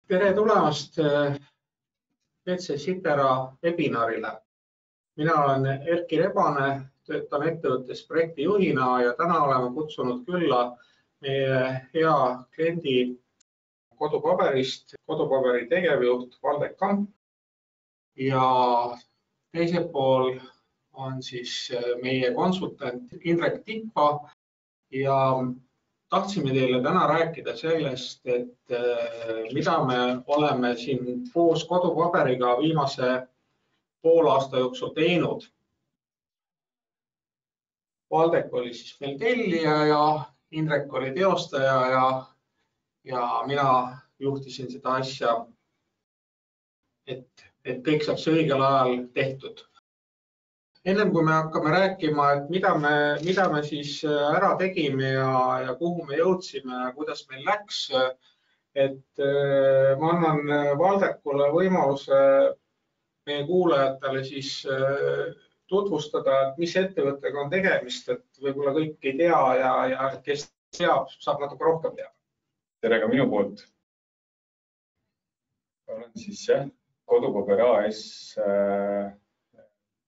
Tere tulemast PC Sitera webinarile. Mina olen Erki Rebane, töötan ettevõttes projektijuhina ja täna oleme kutsunud külla meie hea kliendi Kodupaberist, Kodupaberi tegevjuht Valdek Kamp. Ja teisel pool on siis meie konsultant Indrek Tikva ja tahtsime teile täna rääkida sellest, et mida me oleme siin koos Kodupaberiga viimase poolaasta jooksul teinud. Valdek oli siis meil tellija ja Indrek oli teostaja ja mina juhtisin seda asja, et kõik saaks õigel ajal tehtud. Ennem kui me hakkame rääkima, et mida me siis ära tegime ja kuhu me jõudsime ja kuidas meil läks, et ma annan Valdekule võimaluse meie kuulajatele siis tutvustada, et mis ettevõttega on tegemist, et võib-olla kõik ei tea ja kes teab, saab natuke rohkem teada. Tere ka minu poolt. Olen siis Kodupaber AS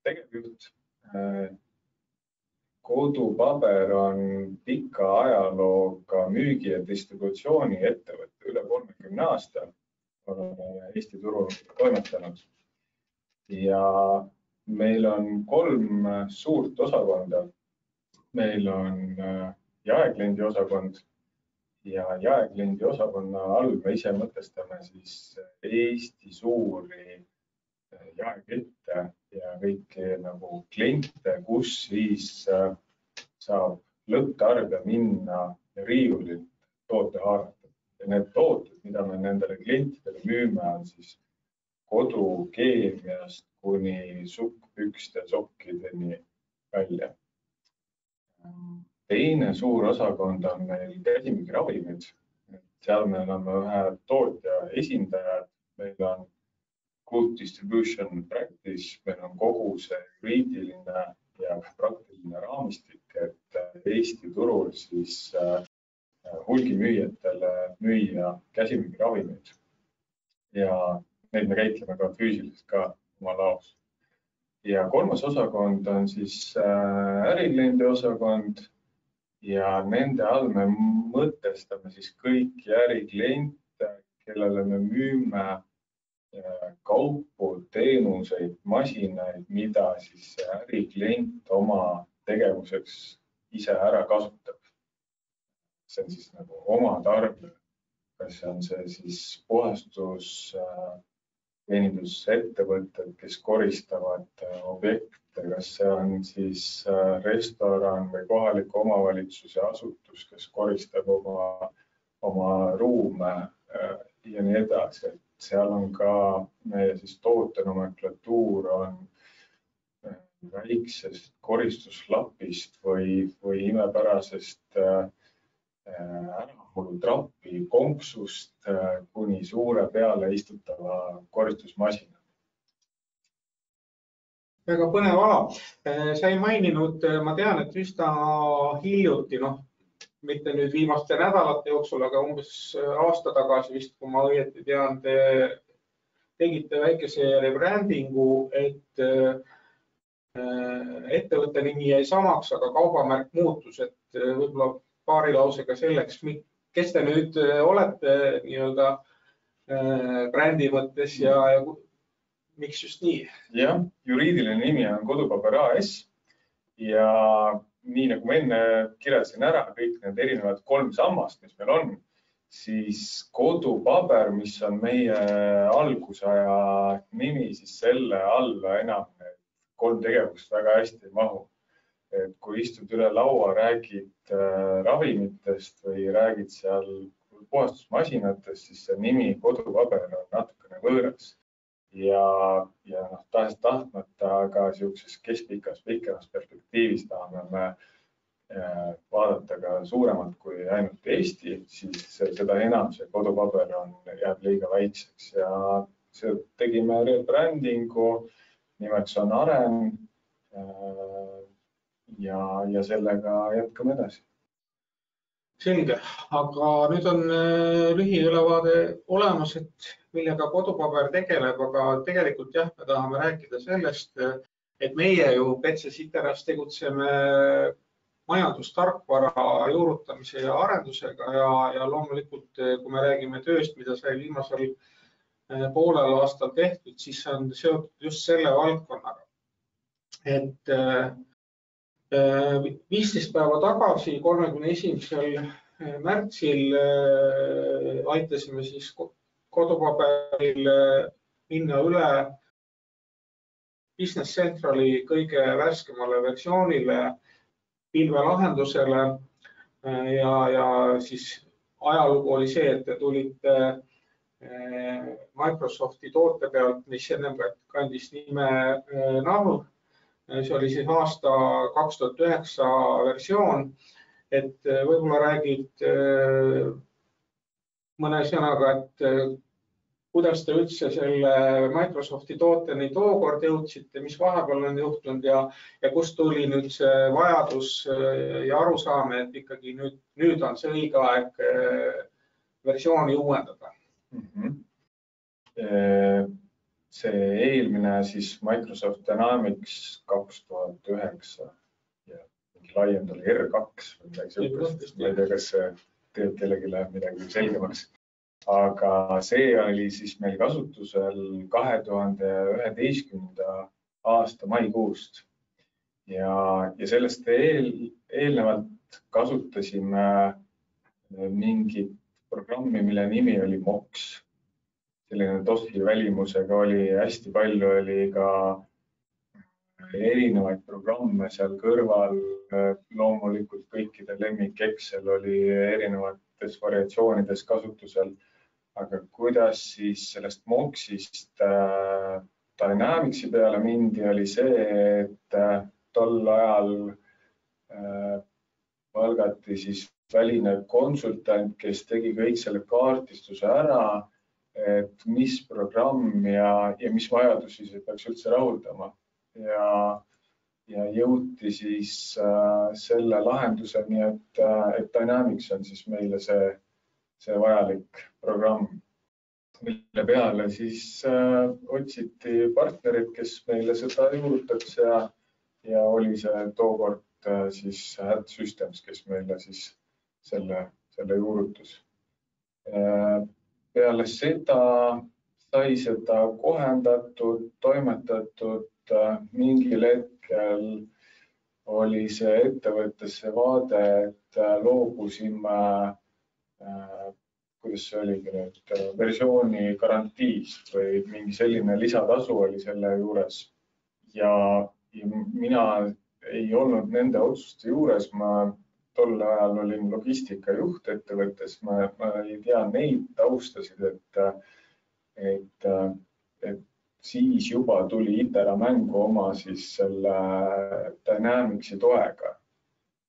tegevjuht. Kodupaber on pika ajalooga müügi ja distributsiooni ettevõte üle 30 aasta. Oleme Eesti turul toimetanud. Ja meil on 3 suurt osakonda. Meil on jaekliendi osakond ja jaekliendi osakonna all me ise mõtestame siis Eesti suuri jaekette ja kõiki nagu kliente, kus siis saab lõpptarbija minna riiulilt toote haarata. Ja need tooted, mida me nendele klientidele müüme, on siis kodukeemiast kuni sukkpükste sokkideni välja. Teine suur osakond on meil käsimüügiravimid. Seal me oleme ühe tootja esindajad. Meil on Good Distribution Practice, meil on kogu see juriidiline ja praktiline raamistik, et Eesti turul siis hulgimüüjatele müüa käsimüügiravimeid. Ja neid me käitleme ka füüsiliselt ka oma laos. Ja 3. osakond on siis ärikliendi osakond ja nende all me mõtestame siis kõiki ärikliente, kellele me müüme kaupu, teenuseid, masinaid, mida siis äriklient oma tegevuseks ise ära kasutab. See on siis nagu oma tarbija. Kas on see siis puhastus, teenindusettevõtted, kes koristavad objekte, kas see on siis restoran või kohaliku omavalitsuse asutus, kes koristab oma ruume ja nii edasi. Seal on ka meie siis tootenomenklatuur on väiksest koristuslapist või imepärasest ärahuulutrapi konksust kuni suure peale istutava koristusmasina. Väga põnev ala. Sa ei maininud, ma tean, et üsna hiljuti, mitte nüüd viimaste nädalate jooksul, aga umbes aasta tagasi vist, kui ma õieti tean, te tegite väikese rebrandingu, et ettevõtte nimi jäi samaks, aga kaubamärk muutus, et võib-olla paari lausega selleks, kes te nüüd olete nii-öelda brändi mõttes ja miks just nii? Jah, juriidiline nimi on Kodupaber AS ja nii nagu ma enne kirjeldasin ära kõik need erinevad 3 sammast, mis meil on, siis Kodupaber, mis on meie algusaja nimi, siis selle alla enam 3 tegevust väga hästi ei mahu. Et kui istud üle laua, räägid ravimitest või räägid seal puhastusmasinatest, siis see nimi Kodupaber on natukene võõras. Ja tahtmata, aga sellises keskpikas, pikemas perspektiivis tahame me vaadata ka suuremalt kui ainult Eesti, siis seda enam see Kodupaber jääb liiga väikseks ja tegime rebrandingu, nimeks on Aren ja sellega jätkame edasi. Selge, aga nüüd on lühiülevaade olemas, et millega kodupaber tegeleb, aga tegelikult jah, me tahame rääkida sellest, et meie ju Petses ITERAS tegutseme majandustarkvara juurutamise ja arendusega ja loomulikult, kui me räägime tööst, mida sai viimasel poolel aastal tehtud, siis on seotud just selle valdkonnaga. Et 15 päeva tagasi, 31. märtsil aitasime siis kodupaberil minna üle Business Centrali kõige värskemale versioonile, pilvelahendusele ja siis ajalugu oli see, et te tulite Microsofti toote pealt, mis ennem kandis nime NAV. See oli siis aasta 2009 versioon, et võib-olla räägid mõne sõnaga, et kuidas te üldse selle Microsofti tooteni tookord jõudsite, mis vahepeal on juhtunud ja kust tuli nüüd see vajadus ja arusaame, et ikkagi nüüd on see õige aeg versiooni uuendada. See eelmine siis Microsoft Dynamics 2009 ja laiend oli R2 või midagi sellist. Ma ei tea, kas see teeb kellelegi midagi selgemaks. Aga see oli siis meil kasutusel 2011. aasta maikuust ja sellest eelnevalt kasutasime mingit programmi, mille nimi oli MOX. Selline DOS-i välimusega oli hästi palju, oli ka erinevaid programme seal kõrval. Loomulikult kõikide lemmik Excel oli erinevates variatsioonides kasutusel. Aga kuidas siis sellest MOX-ist Dynamicsi peale mindi, oli see, et tol ajal palgati siis väline konsultant, kes tegi kõik selle kaardistuse ära, et mis programm ja mis vajadusi see peaks üldse rahuldama. Ja jõuti siis selle lahenduseni, et Dynamics on siis meile see vajalik programm, mille peale siis otsiti partnerid, kes meile seda juurutaks ja oli see tookord siis Head Systems, kes meile siis selle juurutus. Peale seda sai seda kohendatud, toimetatud, mingil hetkel oli see ettevõttesse vaade, et loobusime, kuidas see oligi nüüd, versiooni garantiist või mingi selline lisatasu oli selle juures. Ja mina ei olnud nende otsuste juures, ma tol ajal olin logistikajuht ettevõttes, ma ei tea neid taustasid, et siis juba tuli ITERA mängu oma siis selle Dynamicsi toega,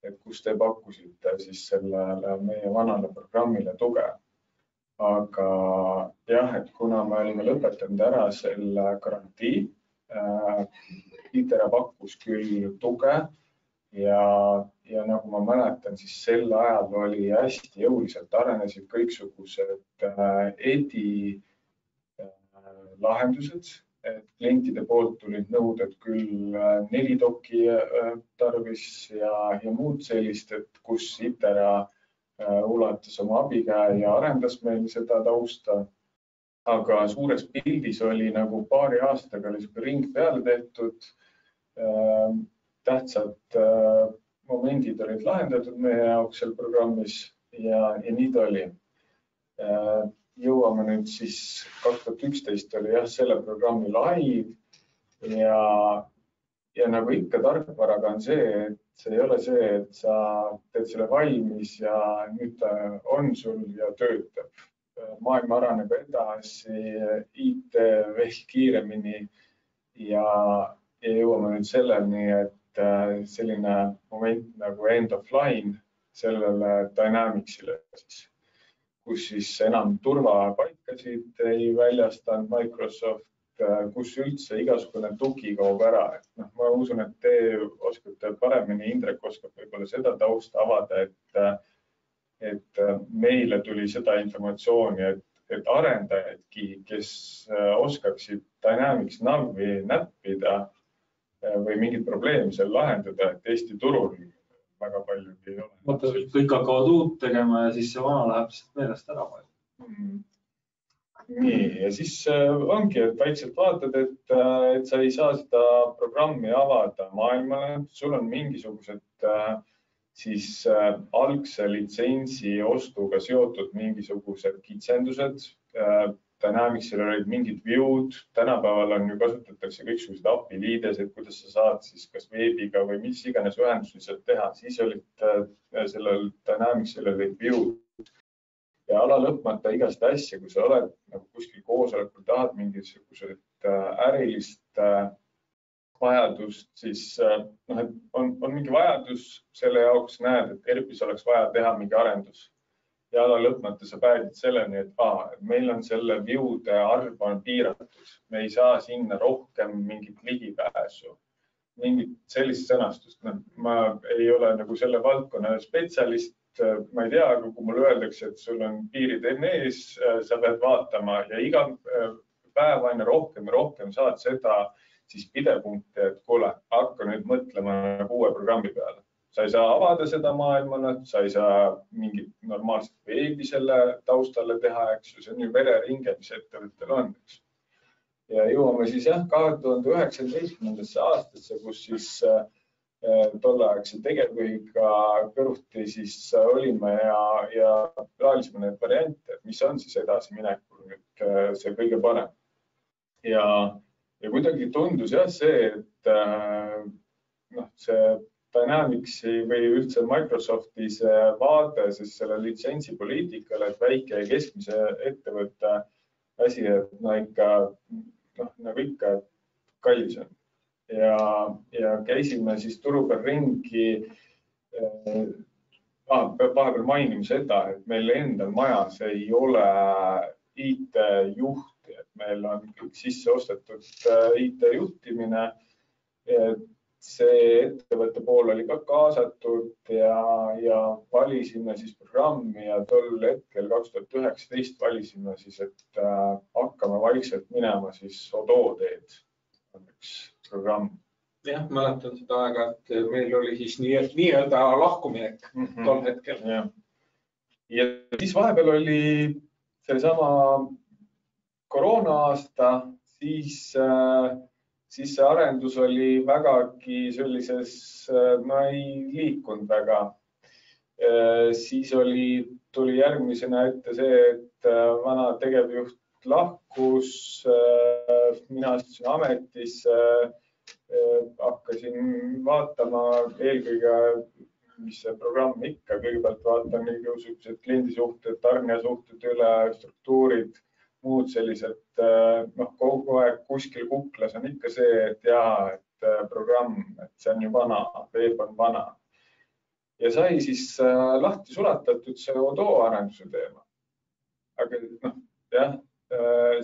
et kus te pakkusite siis sellele meie vanale programmile tuge. Aga jah, et kuna me olime lõpetanud ära selle garantii, ITERA pakkus küll tuge ja nagu ma mäletan, siis sel ajal oli hästi jõuliselt arenesid kõiksugused EDI lahendused, et klientide poolt tulid nõuded küll 4 doki tarvis ja muud sellist, et kus ITERA ulatas oma abikäe ja arendas meil seda tausta. Aga suures pildis oli nagu paari aastaga oli ring peale tehtud, tähtsad momendid olid lahendatud meie jaoks seal programmis ja nii ta oli. Jõuame nüüd siis 2011 oli jah selle programmi live ja nagu ikka tarkvaraga on see, et see ei ole see, et sa teed selle valmis ja nüüd ta on sul ja töötab. Maailm areneb edasi, IT veel kiiremini ja jõuame nüüd selleni, et selline moment nagu end of line sellele Dynamicsile, kus siis enam turvapaikasid ei väljastanud Microsoft, kus üldse igasugune tugi kaob ära. Ma usun, et te oskate paremini, Indrek oskab võib-olla seda tausta avada, et meile tuli seda informatsiooni, et arendajadki, kes oskaksid Dynamics Navi näppida või mingit probleemi seal lahendada, et Eesti turul väga palju ei ole. Kõik hakkavad uut tegema ja siis see vana läheb meelest ära. Nii, ja siis ongi, et vaikselt vaatad, et sa ei saa seda programmi avada maailmale. Sul on mingisugused siis algse litsentsi ostuga seotud mingisugused kitsendused. Dynamicsil olid mingid view'd. Tänapäeval on ju kasutatakse kõiksugused API liidesed, kuidas sa saad siis kas veebiga või mis iganes ühendusi sealt teha. Siis olid sellel Dynamicsil olid view'd. Ja ala lõpmata igast asja, kui sa oled nagu kuskil koosolekul, tahad mingisugused ärilist vajadust, siis on mingi vajadus selle jaoks, näed, et ERP-is oleks vaja teha mingi arendus. Ja ala lõpmata sa päädid selleni, et meil on selle view'de arv on piiratud. Me ei saa sinna rohkem mingit ligipääsu. Mingit sellist sõnastust. Ma ei ole nagu selle valdkonna spetsialist. Ma ei tea, aga kui mulle öeldakse, et sul on piirid enne ees, sa pead vaatama ja iga päev aina rohkem ja rohkem saad seda siis pidepunkti, et kuule, hakka nüüd mõtlema uue programmi peale. Sa ei saa avada seda maailmale, sa ei saa mingit normaalset veebi selle taustalle teha, eks ju, see on ju vereringe, mis ettevõttel on. Ja jõuame siis 2019. aastasse, kus siis tolleaegse tegevjuhiga kõrvuti siis olime ja plaalisime need variante, et mis on siis edasi minekul nüüd see kõige parem. Ja kuidagi tundus see, et see Dynamicsi või üldse Microsofti see vaade siis selle litsentsipoliitikale, et väike ja keskmise ettevõtte asi, et nagu ikka kallis on. Ja käisime siis turu peal ringi. Peab vahepeal mainima seda, et meil endal majas ei ole IT-juhti, et meil on kõik sisse ostetud IT-juhtimine. See ettevõtte pool oli ka kaasatud ja valisime siis programmi ja tol hetkel 2019 valisime siis, et hakkame vaikselt minema siis Odoo teed. Programm. Jah, mäletan seda aega, et meil oli siis nii-öelda lahkuminek tol hetkel. Ja siis vahepeal oli sellesama koroona aasta, siis see arendus oli vägagi sellises, ei liikunud väga. Siis tuli järgmisena ette see, et vana tegevjuht lahkus, mina astusin ametisse, hakkasin vaatama eelkõige, mis see programm ikka, kõigepealt vaatan niisugused kliendisuhted, tarnijasuhted üle, struktuurid, muud sellised, kogu aeg kuskil kuklas on ikka see, et programm, et see on ju vana, veeb on vana. Ja sai siis lahti sulatatud see Odoo arenduse teema. Aga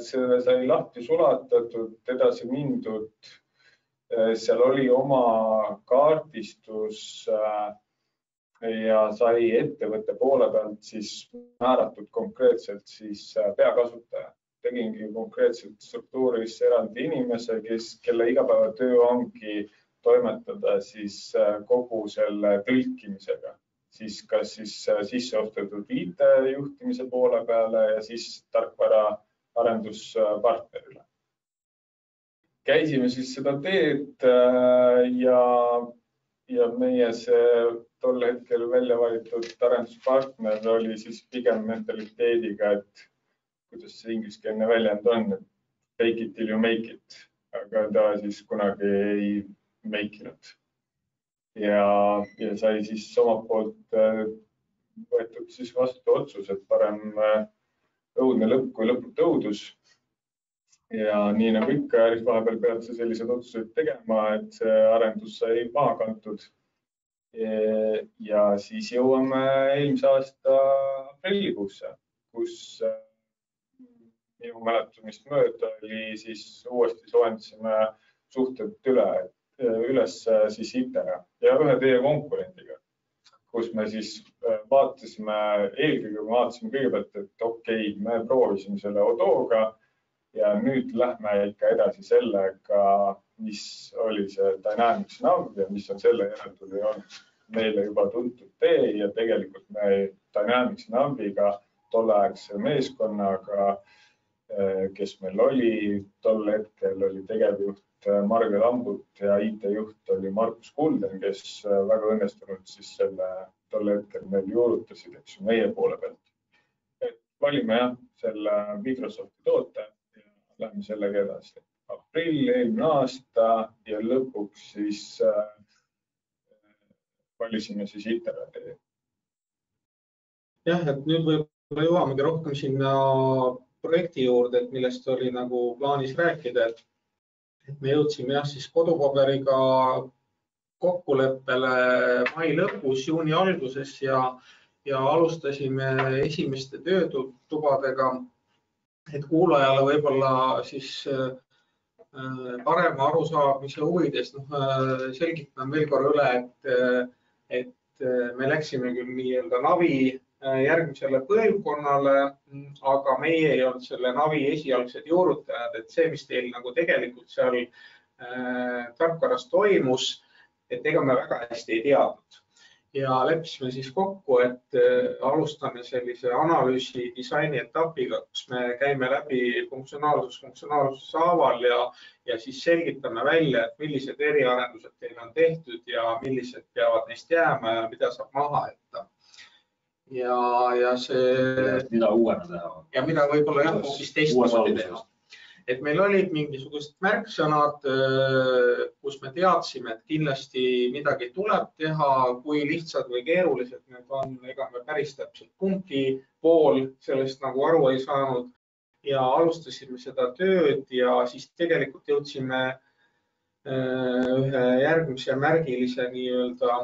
see sai lahti sulatatud, edasi mindud, seal oli oma kaardistus ja sai ettevõtte poole pealt siis määratud konkreetselt siis peakasutaja. Tegingi konkreetselt struktuuris eraldi inimese, kelle igapäevatöö ongi toimetada siis kogu selle tõlkimisega. Siis kas siis sisse ostetud IT-juhtimise poole peale ja siis tarkvara arenduspartnerile. Käisime siis seda teed ja meie see tol hetkel välja valitud arenduspartner oli siis pigem mentaliteediga, et kuidas see ingliskeelne väljend on, et fake it till you make it, aga ta siis kunagi ei make inud. Ja sai siis omalt poolt võetud siis vastu otsus, et parem õudne lõpp kui lõput õudus. Ja nii nagu ikka, vahepeal pead sa sellised otsused tegema, et see arendus sai maha kantud. Ja siis jõuame eelmise aasta aprillikuusse, kus minu mäletamist mööda oli siis uuesti soojendasime suhted üles siis ITERA ja ühe teie konkurendiga, kus me siis eelkõige vaatasime kõigepealt, et okei, me proovisime selle Odooga ja nüüd lähme ikka edasi sellega, mis oli see Dynamics Nav ja mis on selle järeltuli olnud meile juba tuntud tee ja tegelikult me Dynamics Naviga tolleaegse meeskonnaga, kes meil oli, tol hetkel oli tegevjuht Marge Lambut ja IT-juht oli Markus Kulden, kes väga õnnestunult siis selle tol hetkel meil juurutasid, eks ju, meie poole pealt. Et valime selle Microsofti toote ja lähme sellega edasi. Aprill eelmine aasta ja lõpuks siis valisime siis ITER-e. Jah, et nüüd võib-olla jõuamegi rohkem sinna projekti juurde, et millest oli nagu plaanis rääkida, et me jõudsime siis kodupaberiga kokkuleppele mai lõpus, juuni alguses ja alustasime esimeste töötubadega, et kuulajale võib-olla siis parema arusaamise huvides selgitan veel korra üle, et me läksime küll nii-öelda Navi järgmisele põlvkonnale, aga meie ei olnud selle Navi esialgsed juurutajad, et see, mis teil nagu tegelikult seal tarkvaras toimus, et ega me väga hästi ei teadnud. Ja leppisime siis kokku, et alustame sellise analüüsi disaini etapiga, kus me käime läbi funktsionaalsuse haaval ja siis selgitame välja, et millised eriarendused teil on tehtud ja millised peavad neist jääma ja mida saab maha jätta. Ja see... Mida uuena teha. Ja mida võib-olla hoopis teistmoodi teha. Et meil olid mingisugused märksõnad, kus me teadsime, et kindlasti midagi tuleb teha, kui lihtsad või keerulised need on, ega me päris täpselt kumbki pool sellest nagu aru ei saanud ja alustasime seda tööd ja siis tegelikult jõudsime ühe järgmise märgilise nii-öelda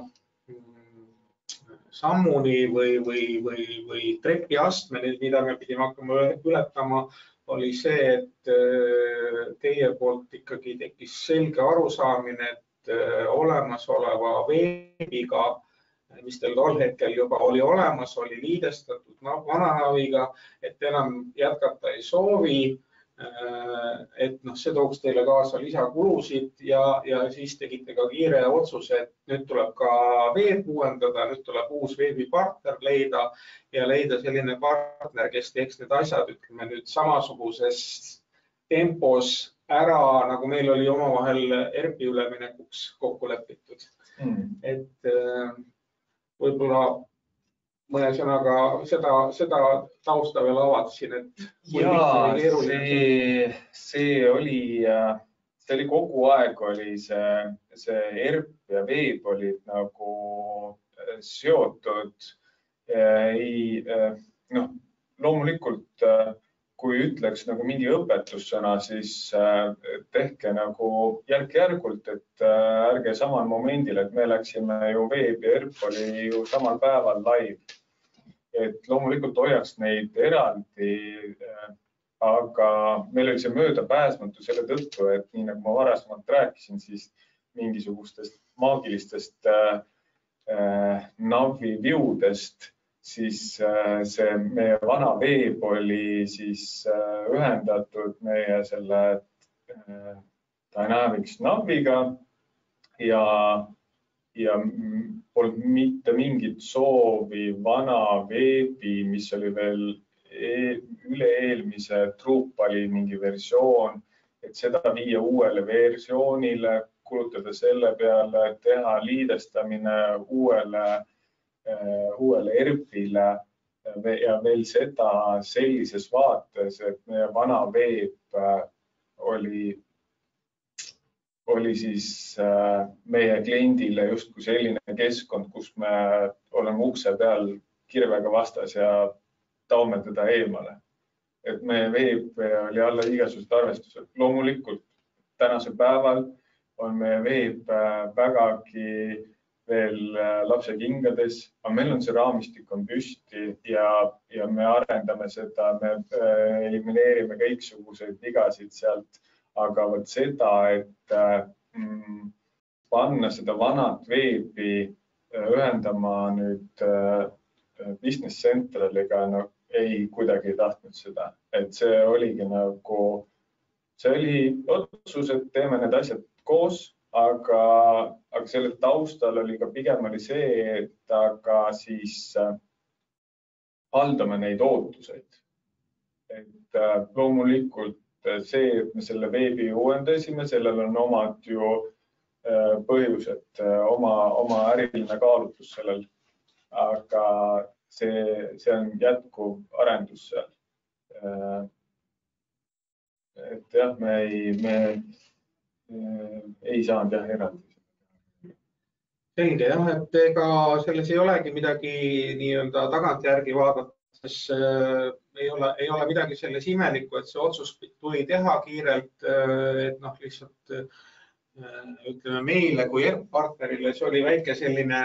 sammuni või trepiastmeni, mida me pidime hakkama ületama, oli see, et teie poolt ikkagi tekkis selge arusaamine, et olemasoleva veebiga, mis teil tol hetkel juba oli olemas, oli liidestatud vana Naviga, et enam jätkata ei soovi, et see tooks teile kaasa lisakulusid ja siis tegite ka kiire otsuse, et nüüd tuleb ka veeb uuendada, nüüd tuleb uus veebipartner leida ja leida selline partner, kes teeks need asjad, ütleme nüüd samasuguses tempos ära, nagu meil oli omavahel ERP-i üleminekuks kokku lepitud. Et võib-olla mõne sõnaga seda tausta veel avatasin, et see oli kogu aeg oli see ERP ja veeb olid nagu seotud. Loomulikult, kui ütleks nagu mingi õpetussõna, siis tehke nagu järk-järgult, et ärge samal momendil, et me läksime ju veeb ja ERP oli ju samal päeval live. Et loomulikult hoiaks neid eraldi, aga meil oli see möödapääsmatu selle tõttu, et nii nagu ma varasemalt rääkisin, siis mingisugustest maagilistest Navi viewdest, siis see meie vana veeb oli siis ühendatud meie selle Dynamics Naviga ja polnud mitte mingit soovi vana veebi, mis oli veel üle-eelmise Drupali mingi versioon, et seda viia uuele versioonile, kulutada selle peale, teha liidestamine uuele ERP-ile ja veel seda sellises vaates, et meie vana veeb oli siis meie kliendile justkui selline keskkond, kus me oleme ukse peal kirvega vastas ja taome teda eemale. Et meie veeb oli alla igasugused arvestused. Loomulikult tänasel päeval on meie veeb vägagi veel lapse kingades, aga meil on see raamistik on püsti ja me arendame seda, me elimineerime kõiksuguseid vigasid sealt. Aga võt seda, et panna seda vanat veebi ühendama nüüd Business Centraliga ei kuidagi tahtnud seda, et see oligi see oli otsus, et teeme need asjad koos, aga selle taustal oli ka pigem oli see, et aga siis haldame neid ootuseid. Et loomulikult see, et me selle veebi uuendasime, sellel on omad ju põhjused, oma äriline kaalutlus sellel, aga see on jätkuv arendus seal. Et jah, me ei saanud eraldi. Selge jah, et ega selles ei olegi midagi nii-öelda tagantjärgi vaadates ei ole midagi selles imelikku, et see otsus tuli teha kiirelt, et lihtsalt ütleme meile kui ERP-partnerile, see oli väike selline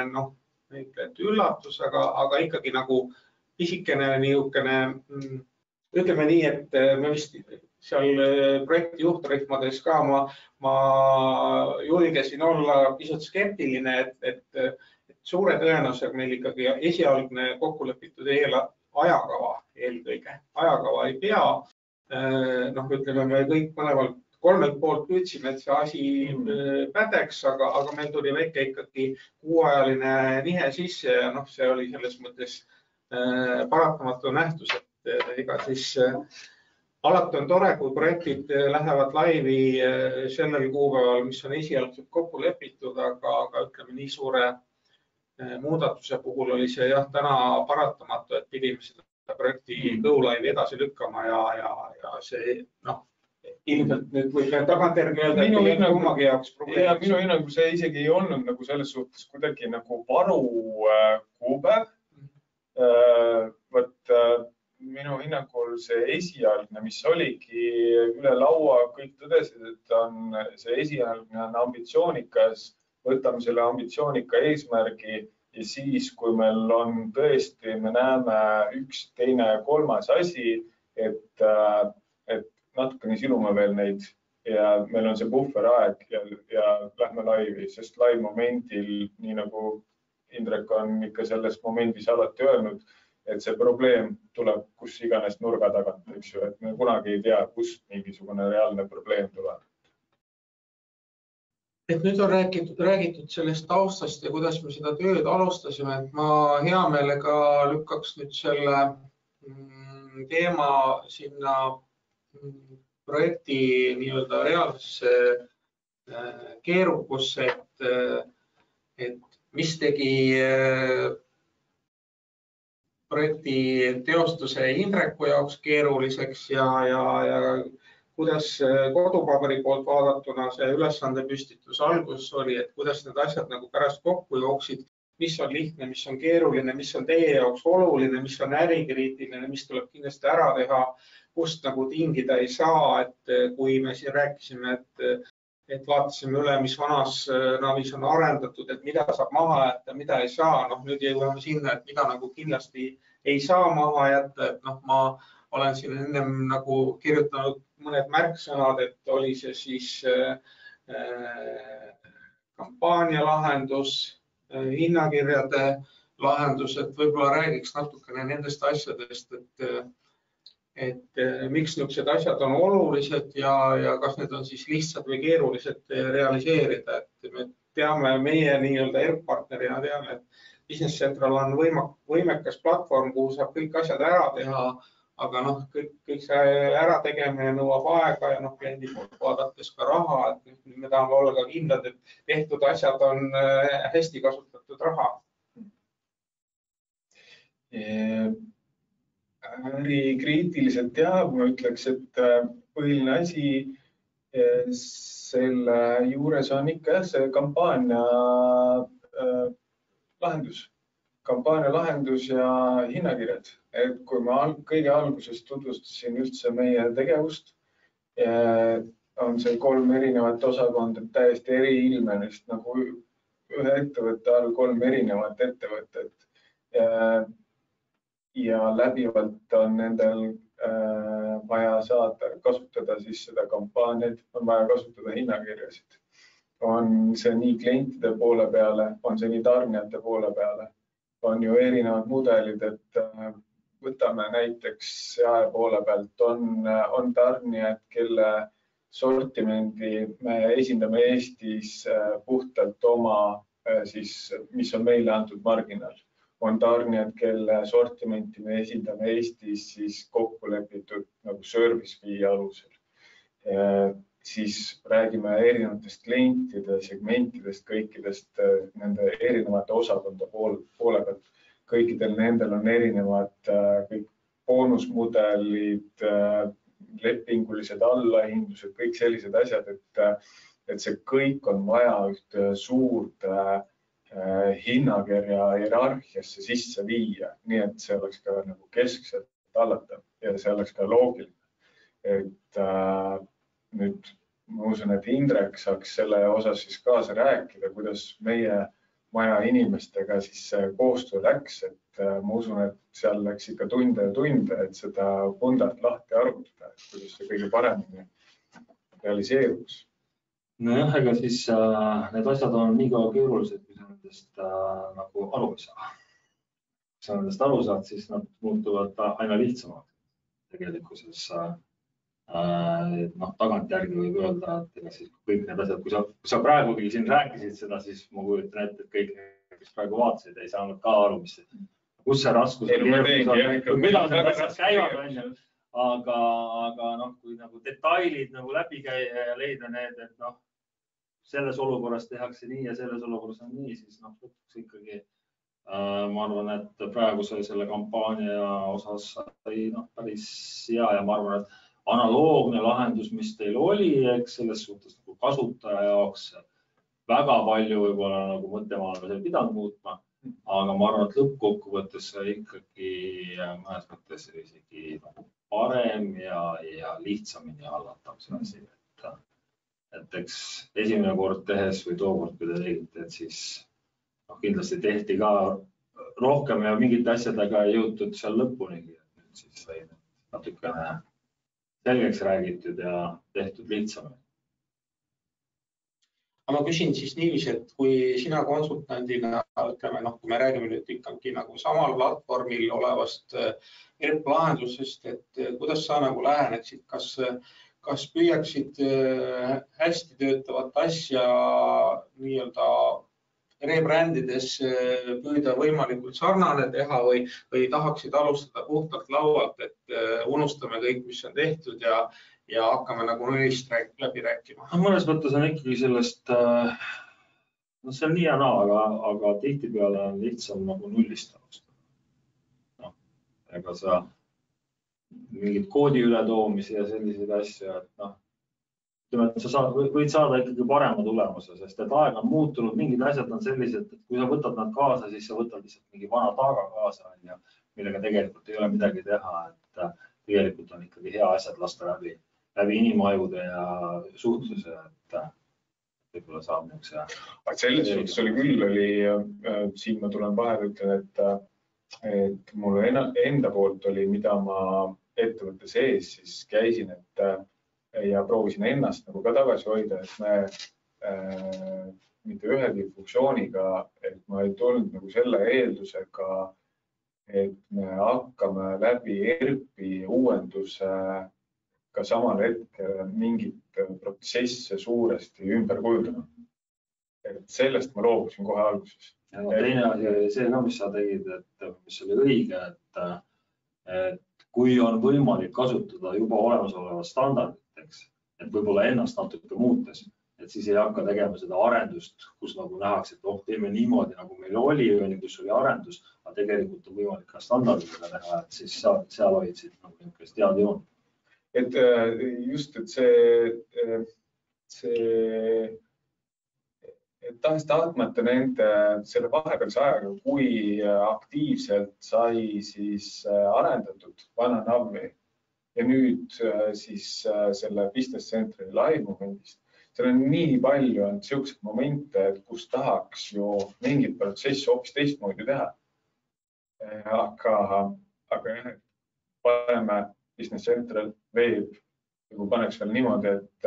üllatus, aga ikkagi nagu pisikene niisugune, ütleme nii, et me vist seal projekti juhtrühmades ka ma julgesin olla pisut skeptiline, et suure tõenäosusega meil ikkagi esialgne kokkulepitud ajakava eelkõige. Ajakava ei pea. Ütleme, me kõik kolmelt poolt püüdsime, et see asi pädeks, aga meil tuli väike ikkagi kuuajaline nihe sisse ja see oli selles mõttes paratamatu nähtus, et ega siis alati on tore, kui projektid lähevad laivi sellel kuupäeval, mis on esialgselt kokku lepitud, aga ütleme nii suure muudatuse puhul oli see jah täna paratamatu, et pidime seda projekti go-live'i edasi lükkama ja see ilmselt nüüd võib tagantjärgi öelda, et ei ole kummagi jaoks probleem. Minu hinnangul see isegi ei olnud selles suhtes kuidagi varu kuupäev. Minu hinnangul see esialgne, mis oligi üle laua, kõik tõdesid, et see esialgne on ambitsioonikas, võtame selle ambitsioonika eesmärgi ja siis, kui meil on tõesti, me näeme üks, teine, kolmas asi, et natukene silume veel neid ja meil on see bufferaeg ja lähme laivi, sest live momendil, nii nagu Indrek on ikka selles momendis alati öelnud, et see probleem tuleb kus iganes nurga tagant, eks ju, et me kunagi ei tea, kust mingisugune reaalne probleem tuleb. Et nüüd on räägitud sellest taustast ja kuidas me seda tööd alustasime, et ma hea meelega lükkaks nüüd selle teema sinna projekti nii-öelda reaalsesse keerukusse, et mis tegi projekti teostuse Indreku jaoks keeruliseks ja kuidas kodupaberi poolt vaadatuna see ülesande püstitus alguses oli, et kuidas need asjad pärast kokku jooksid, mis on lihtne, mis on keeruline, mis on teie jaoks oluline, mis on ärikriitiline, mis tuleb kindlasti ära teha, kust tingida ei saa, et kui me siin rääkisime, et vaatasime üle, mis vanas Navis on arendatud, et mida saab maha jätta, mida ei saa. Nüüd jõuame sinna, et mida kindlasti ei saa maha jätta. Et ma olen siin ennem kirjutanud mõned märksõnad, et oli see siis kampaania lahendus, hinnakirjade lahendus, et võib-olla räägiks natukene nendest asjadest, et miks niisugused asjad on olulised ja kas need on siis lihtsad või keerulised realiseerida. Et me teame, meie nii-öelda ERP-partnerina teame, et Business Central on võimekas platvorm, kuhu saab kõik asjad ära teha, aga kõik see ärategemine nõuab aega ja kliendi poolt vaadates ka raha. Et me tahame olla ka kindlad, et tehtud asjad on hästi kasutatud raha. Ärikriitiliselt ma ütleks, et põhiline asi selle juures on ikka see kampaania lahendus ja hinnakirjad. Et kui ma kõige alguses tutvustasin üldse meie tegevust, on see 3 erinevat osakonda täiesti eriilmenist, nagu ühe ettevõtte all 3 erinevat ettevõtet. Ja läbivalt on nendel vaja kasutada siis seda kampaaniat, on vaja kasutada hinnakirjasid. On see nii klientide poole peale, on see nii tarnijate poole peale, on ju erinevad mudelid, et võtame näiteks jae poole pealt, on tarnijad, kelle sortimendi me esindame Eestis puhtalt oma, mis on meile antud marginal. On tarnijad, kelle sortimenti me esindame Eestis siis kokku lepitud nagu service fee alusel. Siis räägime erinevatest klientide segmentidest, kõikidest nende erinevate osakonda poole pealt. Kõikidel nendel on erinevad kõik boonusmudelid, lepingulised allahindlused, kõik sellised asjad, et see kõik on vaja ühte suurt hinnakerja hierarhiasse sisse viia, nii et see oleks ka nagu keskselt hallatav ja see oleks ka loogiline. Et nüüd ma usun, et Indrek saaks selle osas siis kaasa rääkida, kuidas meie maja inimestega siis koostöö läks, et ma usun, et seal läks ikka tunde ja tunde, et seda pundalt lahti arutada, et kuidas see kõige paremini realiseeruks. Nojah, ega siis need asjad on nii kaua keerulised, kui sa nendest nagu aru ei saa. Kui sa nendest aru saad, siis nad muutuvad aina lihtsamad. Tegelikkuses tagantjärgi võib öelda, et ega siis kõik need asjad, kui sa praegugi siin rääkisid seda, siis ma kujutan ette, et kõik, kes praegu vaatasid, ei saanud ka aru, kus see raskus on, mida need asjad käivad, aga kui nagu detailid nagu läbi käia ja leida need, et selles olukorras tehakse nii ja selles olukorras on nii, siis lõpuks ikkagi ma arvan, et praeguse selle kampaania osas sai päris hea ja ma arvan, et analoogne lahendus, mis teil oli, eks selles suhtes nagu kasutaja jaoks väga palju võib-olla nagu mõttemaailma seal pidanud muutma, aga ma arvan, et lõppkokkuvõttes ikkagi mõnes mõttes isegi nagu parem ja lihtsamini hallatav see asi. Et eks esimene kord tehes või tookord, kui te tegite, et siis kindlasti tehti ka rohkem ja mingite asjadega ei jõutud seal lõpunigi. Nüüd siis sai natukene selgeks räägitud ja tehtud lihtsamini. Ma küsin siis niiviisi, et kui sina konsultandina, ütleme, kui me räägime nüüd ikkagi nagu samal platvormil olevast ERP-lahendusest, et kuidas sa nagu läheneksid, kas püüaksid hästi töötavat asja nii-öelda rebrändides püüda võimalikult sarnane teha või tahaksid alustada puhtalt laualt, et unustame kõik, mis on tehtud ja hakkame nagu nullist läbi rääkima? Mõnes mõttes on ikkagi sellest, see on nii ja naa, aga tihtipeale on lihtsam nagu nullist alustada. Ega sa mingid koodi ületoomise ja selliseid asju, et sa võid saada ikkagi parema tulemuse, sest et aeg on muutunud, mingid asjad on sellised, et kui sa võtad nad kaasa, siis sa võtad lihtsalt mingi vana taaga kaasa, millega tegelikult ei ole midagi teha, et tegelikult on ikkagi hea asjad lasta läbi inimajude ja suhtluse, et võib-olla saab niisuguse. Selles suhtes oli küll, siin ma tulen vahele, ütlen, et mul enda poolt oli, mida ma ettevõtte sees siis käisin, ja proovisin ennast nagu ka tagasi hoida, et me mitte ühegi funktsiooniga, et ma ei tulnud nagu selle eeldusega, et me hakkame läbi ERP-i uuenduse ka samal hetkel mingit protsesse suuresti ümber kujundama. Et sellest ma loobusin kohe alguses. Teine asi, see ka, mis sa tegid, et mis oli õige, et kui on võimalik kasutada juba olemasoleva standardit, et võib-olla ennast natuke muutes, et siis ei hakka tegema seda arendust, kus nagu nähakse, et teeme niimoodi, nagu meil oli, kus oli arendus, aga tegelikult on võimalik ka standardidega teha, et siis seal hoidsid nagu niisugust head joon. Et just, et tahaks tahtmata selle vahepealse ajaga, kui aktiivselt sai siis arendatud vana NAV-i ja nüüd siis selle Business Centeri live momendist. Seal on nii palju on sellised momente, kus tahaks ju mingit protsessi hoopis teistmoodi teha. Aga jah, paneme Business Central veeb, kui paneks veel niimoodi, et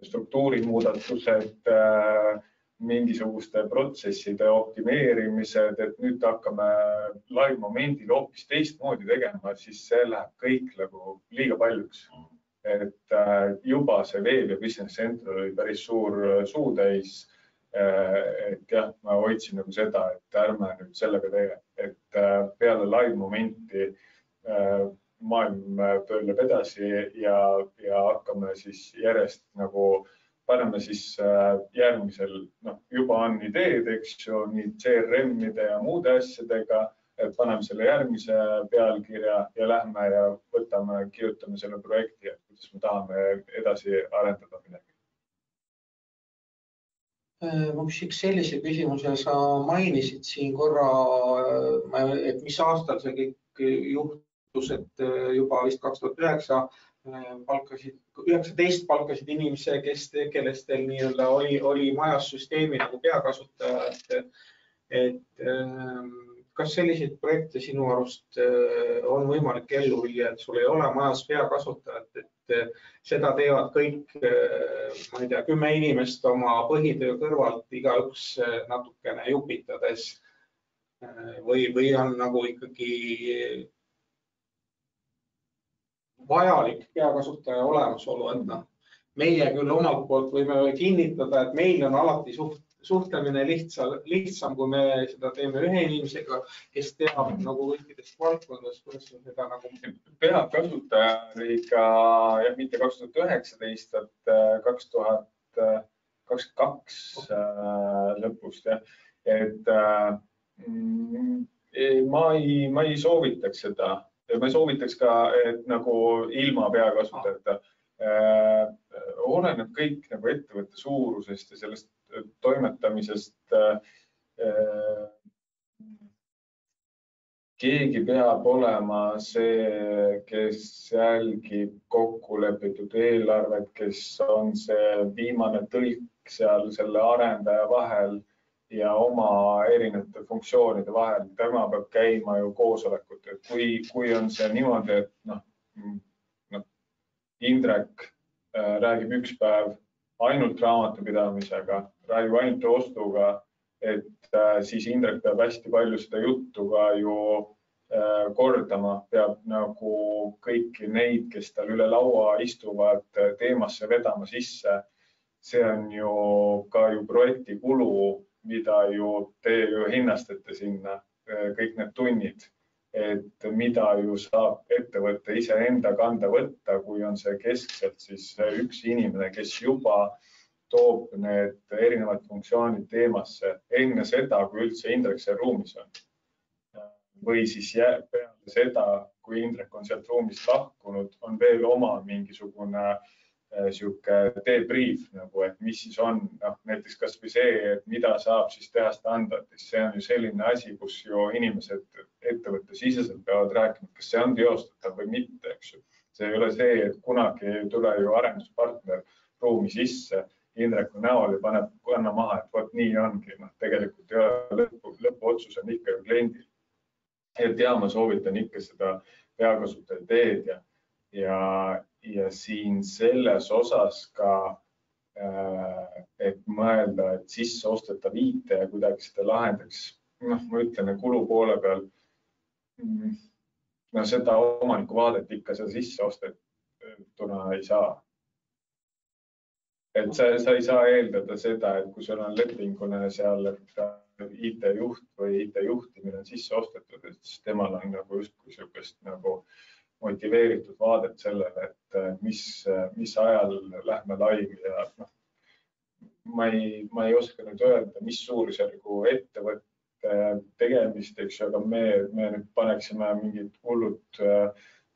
struktuuri muudatused, mingisuguste protsesside optimeerimised, et nüüd hakkame live momendil hoopis teistmoodi tegema, siis see läheb kõik nagu liiga paljuks. Et juba see Web ja Business Center oli päris suur suutäis. Et jah, ma hoidsin nagu seda, et ärme nüüd sellega tege, et peale live momenti maailm pöörleb edasi ja hakkame siis järjest nagu paneme siis järgmisel, juba on ideed, eks ju, nii CRM-ide ja muude asjadega, et paneme selle järgmise pealkirja ja lähme ja võtame, kirjutame selle projekti, et kuidas me tahame edasi arendada midagi. Ma küsiks sellise küsimuse, sa mainisid siin korra, et mis aastal see kõik juhtus, et juba vist 2009 19 palkasid inimese, kes tegeles teil nii-öelda oli majas süsteemi nagu peakasutaja. Et kas selliseid projekte sinu arust on võimalik ellu viia, et sul ei ole majas peakasutajat, et seda teevad kõik, ma ei tea, 10 inimest oma põhitöö kõrvalt igaüks natukene jupitades või on nagu ikkagi vajalik peakasutaja olemasolu, et meie küll omalt poolt võime kinnitada, et meil on alati suhtlemine lihtsam, kui me seda teeme ühe inimesega, kes teab nagu kõikidest valdkondadest, kuidas seda nagu... Peakasutaja oli ka, mitte 2019, et 2022 lõpust, et ma ei soovitaks seda. Ma ei soovitaks ka, et nagu ilma peakasutajata oleneb kõik nagu ettevõtte suurusest ja sellest toimetamisest. Keegi peab olema see, kes jälgib kokkulepitud eelarvet, kes on see viimane tõlk seal selle arendaja vahel ja oma erinevate funktsioonide vahel. Tema peab käima ju koosolekut. Kui on see niimoodi, et Indrek räägib üks päev ainult raamatupidamisega, räägib ainult ostuga, et siis Indrek peab hästi palju seda juttu ka ju kordama, peab nagu kõiki neid, kes tal üle laua istuvad, teemasse vedama sisse. See on ju ka ju projekti kulu, mida ju te hinnastate sinna, kõik need tunnid, et mida ju saab ettevõtte iseenda kanda võtta, kui on see keskselt siis üks inimene, kes juba toob need erinevad funktsioonid teemasse enne seda, kui üldse Indrek seal ruumis on. Või siis peale seda, kui Indrek on sealt ruumist lahkunud, on veel oma mingisugune debrief, nagu, et mis siis on, näiteks kas või see, et mida saab siis teha standardis. See on ju selline asi, kus ju inimesed ettevõtte siseselt peavad rääkima, kas see on teostatav või mitte. Eks ju. See ei ole see, et kunagi ei tule ju arenduspartner ruumi sisse, Indreku näol ja paneb kanna maha, et vot nii ongi. Tegelikult ei ole lõpuotsus on ikka ju kliendil. Et ma soovitan ikka seda peakasutaja teed ja siin selles osas ka, et mõelda, et sisse ostetav IT ja kuidagi seda lahendaks, ma ütlen, kulu poole peal, seda omaniku vaadet ikka seda sisse ostetuna ei saa. Et sa ei saa eeldada seda, et kui sul on lepingune seal, et IT-juht või IT-juhtimine on sisse ostetud, et siis temal on nagu justkui sellist nagu motiveeritud vaadet sellele, et mis ajal lähme laivi ja ma ei oska nüüd öelda, mis suurusjärgu ettevõtte tegemist, eks, aga me nüüd paneksime mingid hullud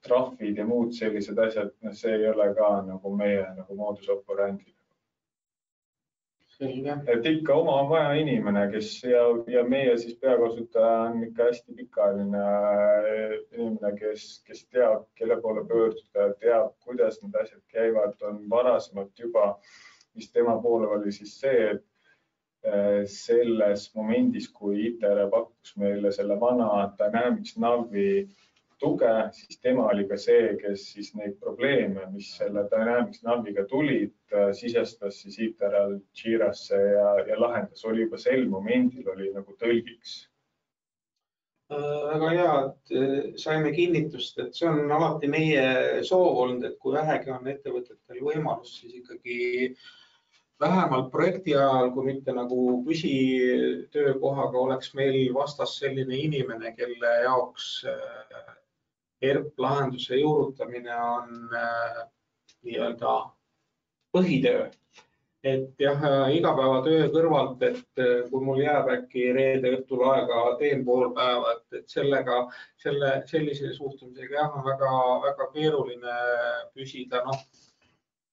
trahvid ja muud sellised asjad, see ei ole ka nagu meie nagu modus operandi. Et ikka oma vaja inimene, kes ja meie siis peakasutaja on ikka hästi pikaajaline inimene, kes teab, kelle poole pöörduda, teab, kuidas need asjad käivad, on varasemalt juba, mis tema poole oli siis see, et selles momendis, kui ITR pakkus meile selle vana Dynamics Navi tuge, siis tema oli ka see, kes siis neid probleeme, mis selle Dynamics Naviga tulid, sisestas siis ITRL Jirasse ja lahendas, oli juba sel momendil oli nagu tõlgiks. Väga hea, et saime kinnitust, et see on alati meie soov olnud, et kui vähegi on ettevõtetel võimalus, siis ikkagi vähemalt projekti ajal, kui mitte nagu püsitöökohaga, oleks meil vastas selline inimene, kelle jaoks ERP-lahenduse juurutamine on nii-öelda põhitöö. Et jah, igapäevatöö kõrvalt, et kui mul jääb äkki reede õhtul aega, teen pool päeva, et sellise suhtumisega jah, on väga keeruline püsida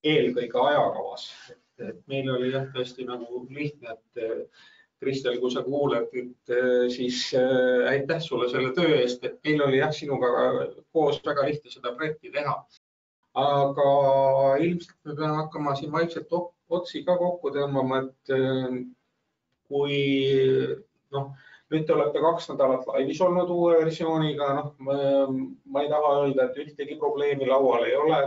eelkõige ajakavas. Et meil oli jah tõesti nagu lihtne, et Kristel, kui sa kuuled, et siis aitäh sulle selle töö eest, et meil oli jah sinuga koos väga lihtne seda projekti teha. Aga ilmselt me peame hakkama siin vaikselt otsi ka kokku tõmbama, et kui nüüd te olete 2 nädalat laivis olnud uue versiooniga, ma ei taha öelda, et ühtegi probleemi laual ei ole,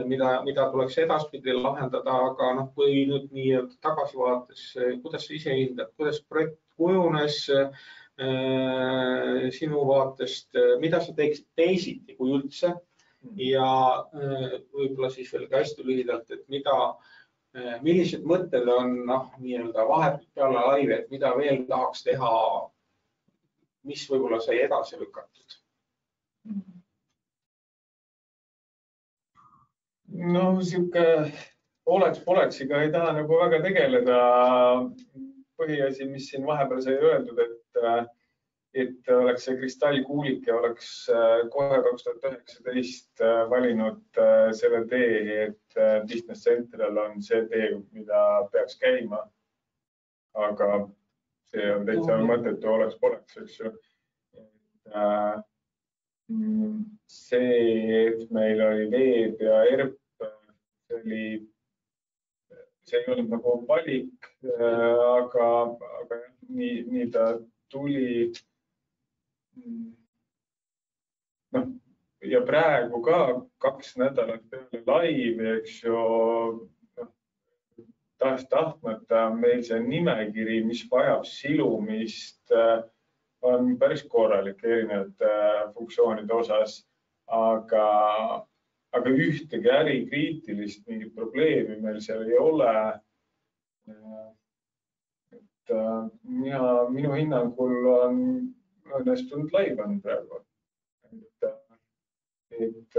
mida tuleks edaspidi lahendada, aga kui nüüd nii tagasivaates, kuidas sa ise hindad, kuidas projekt kujunes sinu vaatest, mida sa teeksid teisiti kui üldse ja võib-olla siis veel ka hästi lühidalt, et millised mõtted on nii-öelda vahetult peale laivi, et mida veel tahaks teha, mis võib-olla sai edasi lükatud? No siuke oleks-poleksiga ei taha nagu väga tegeleda. Põhiasi, mis siin vahepeal sai öeldud, et oleks see kristallkuulik ja oleks kohe 2019 valinud selle tee, et Business Central on see tee, mida peaks käima. Aga see on täitsa mõttetu oleks-poleks, eks ju. See, et meil oli veeb ja ERP, see ei olnud nagu valik, aga nii ta tuli. Ja praegu ka 2 nädalat peale laivi, eks ju, tahtmata meil see nimekiri, mis vajab silumist, on päris korralik erinevate funktsioonide osas, aga ühtegi ärikriitilist mingit probleemi meil seal ei ole. Et minu hinnangul on õnnestunud laiv on praegu. Et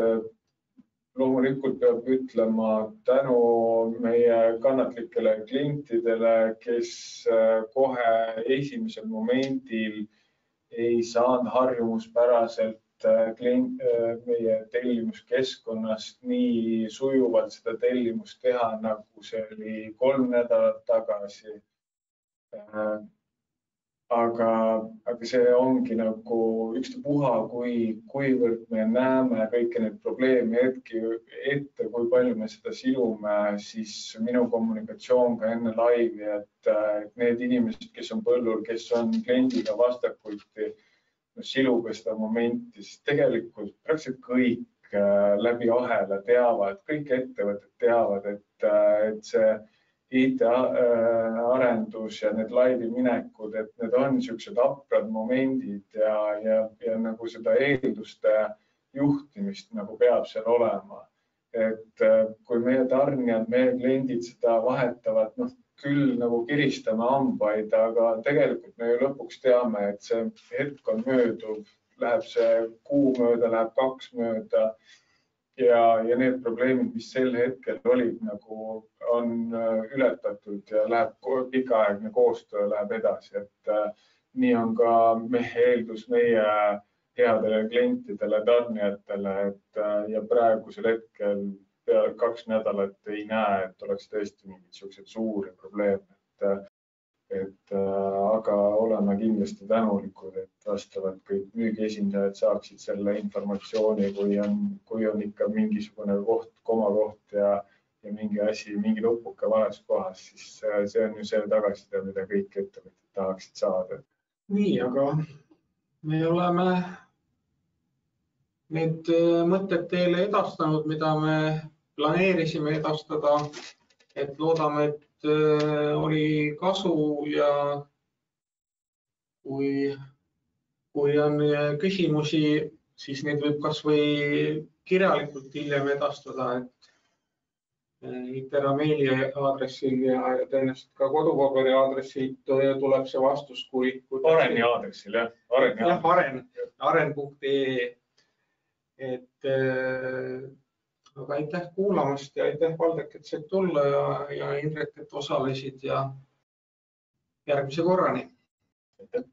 loomulikult peab ütlema tänu meie kannatlikele klientidele, kes kohe esimesel momendil ei saanud harjumuspäraselt meie tellimuskeskkonnast nii sujuvalt seda tellimust teha, nagu see oli 3 nädalat tagasi. Aga see ongi nagu ükstapuha, kuivõrd me näeme kõiki neid probleeme ette, kui palju me seda silume, siis minu kommunikatsioon ka enne laivi, et need inimesed, kes on põllul, kes on kliendiga vastakuti, siluga seda momenti, siis tegelikult praktiliselt kõik läbi ahela teavad, kõik ettevõtted teavad, et see IT-arendus ja need laivi minekud, et need on niisugused haprad momendid ja nagu seda eelduste juhtimist nagu peab seal olema. Et kui meie tarnijad, meie kliendid seda vahetavad, küll nagu kiristame hambaid, aga tegelikult me ju lõpuks teame, et see hetk on mööduv, läheb see kuu mööda, läheb 2 mööda ja need probleemid, mis sel hetkel olid, nagu on ületatud ja läheb pikaaegne koostöö läheb edasi. Et nii on ka eeldus meie headele klientidele, tarnijatele, ja praegusel hetkel peale 2 nädalat ei näe, et oleks tõesti mingid sellised suuri probleeme. Aga oleme kindlasti tänulikud, et vastavad kõik müügiesindajad saaksid selle informatsiooni, kui on ikka mingisugune koht, komakoht ja mingi asi, mingi nupuke vales kohas, siis see on ju see tagasiside, mida kõik ettevõtjad tahaksid saada. Nii, aga me oleme need mõtted teile edastanud, mida me planeerisime edastada, et loodame, et oli kasu ja kui on küsimusi, siis neid võib kas või kirjalikult hiljem edastada, et Itera meili aadressil ja tõenäoliselt ka kodupaberi aadressil tuleb see vastus, kui Areni aadressil, jah. aren.ee. Aga aitäh kuulamast ja aitäh Valdek, et said tulla ja Indrek, et osalesid ja järgmise korrani. Aitäh.